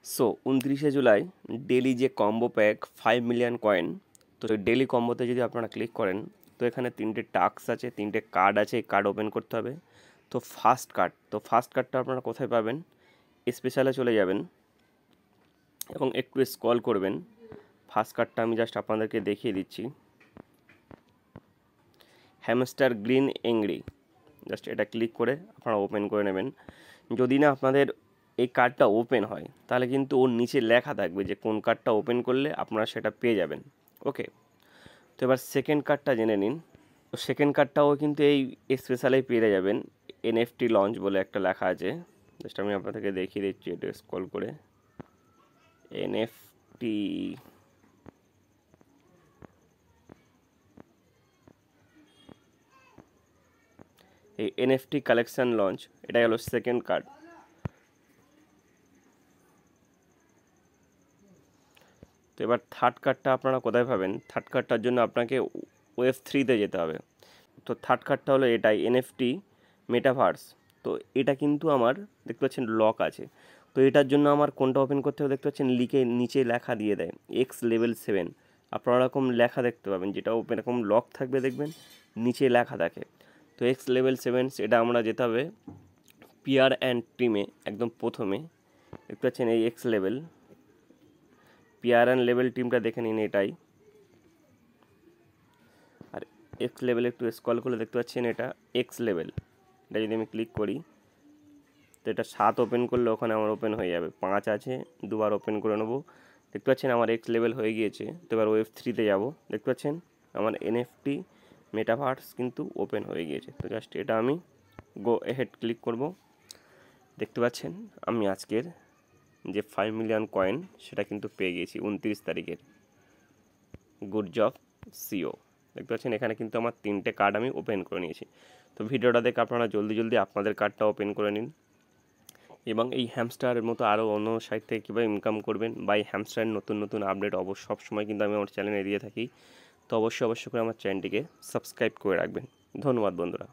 So 29শে July daily যে combo pack 5 million coin, তো daily কম্বোতে যদি আপনারা ক্লিক করেন তো এখানে 3টে টাস্ক আছে, 3টে কার্ড আছে, এই কার্ড ওপেন করতে হবে। তো ফার্স্ট কার্ডটা আপনারা কোথায় পাবেন? স্পেশালে চলে যাবেন এবং একটু স্ক্রল করবেন। ফার্স্ট কার্ডটা আমি জাস্ট আপনাদেরকে দেখিয়ে দিচ্ছি, হ্যামস্টার গ্রিন এংরি। জাস্ট এটা ক্লিক করে আপনারা ওপেন করে নেবেন। যদি না আপনাদের এই কার্ডটা ওপেন হয় তাহলে কিন্তু ওর নিচে লেখা থাকবে যে কোন কার্ডটা ওপেন করলে আপনারা সেটা পেয়ে যাবেন। ওকে, তো এবার সেকেন্ড কার্ডটা জেনে নিন। তো সেকেন্ড কার্ডটাও কিন্তু এই স্পেশালেই পেয়ে যাবেন, এনএফটি লঞ্চ বলে একটা লেখা আছে। জাস্ট আমি আপনাদেরকে দেখিয়ে দিচ্ছি, এটা স্ক্রল করে এনএফটি এই এনএফটি কালেকশন লঞ্চ, এটাই হলো সেকেন্ড কার্ড। তো এবার থার্ড কার্ডটা আপনারা কোথায় পাবেন? থার্ড কার্ডটার জন্য আপনাকে ওয়েব 3-তে যেতে হবে। তো থার্ড কার্ডটা হলো এটাই, এনএফটি মেটাভার্স। তো এটা কিন্তু আমার দেখতে পাচ্ছেন লক আছে। তো এটার জন্য আমার কোনটা ওপেন করতে হবে দেখতে পাচ্ছেন, নিচে লেখা দিয়ে দেয় এক্স লেভেল 7। আপনারা এরকম লেখা দেখতে পাবেন, যেটা ওপেন এরকম লক থাকবে দেখবেন নিচে লেখা থাকে। তো এক্স লেভেল 7 এটা আমরা যেতে হবে পিয়ার অ্যান্ড টিমে, একদম প্রথমে দেখতে পাচ্ছেন এই X level peer and level টিমটা দেখে নিন এটাই। আর এক্স লেভেল একটু স্ক্রল করে দেখতে পাচ্ছেন এটা এক্স লেভেল। এটা যদি আমি ক্লিক করি তো এটা 7 ওপেন করলে ওখানে আমার ওপেন হয়ে যাবে, 5 আছে, দুবার ওপেন করে নেবো। দেখতে পাচ্ছেন আমার এক্স লেভেল হয়ে গিয়েছে। তো এবার ওয়েব 3-তে যাবো, দেখতে পাচ্ছেন আমার এনএফটি মেটাভার্স কিন্তু ওপেন হয়ে গিয়েছে। তো জাস্ট এটা আমি গো এহেড ক্লিক করব। দেখতে পাচ্ছেন আমি আজকের যে 5 মিলিয়ন কয়েন সেটা কিন্তু পেয়ে গিয়েছি 29 তারিখের। Good job CEO. দেখতে পাচ্ছেন এখানে কিন্তু আমার 3টে কার্ড আমি ওপেন করে নিয়েছি। তো ভিডিওটা দেখে আপনারা জলদি আপনাদের কার্ডটা ওপেন করে নিন এবং এই হ্যামস্টারের মতো আরও অন্য সাইট থেকে কীভাবে ইনকাম করবেন বা এই হ্যামস্টারের নতুন আপডেট সবসময় কিন্তু আমি আমার চ্যানেলে দিয়ে থাকি। তো অবশ্যই করে আমার চ্যানেলটিকে সাবস্ক্রাইব করে রাখবেন। ধন্যবাদ বন্ধুরা।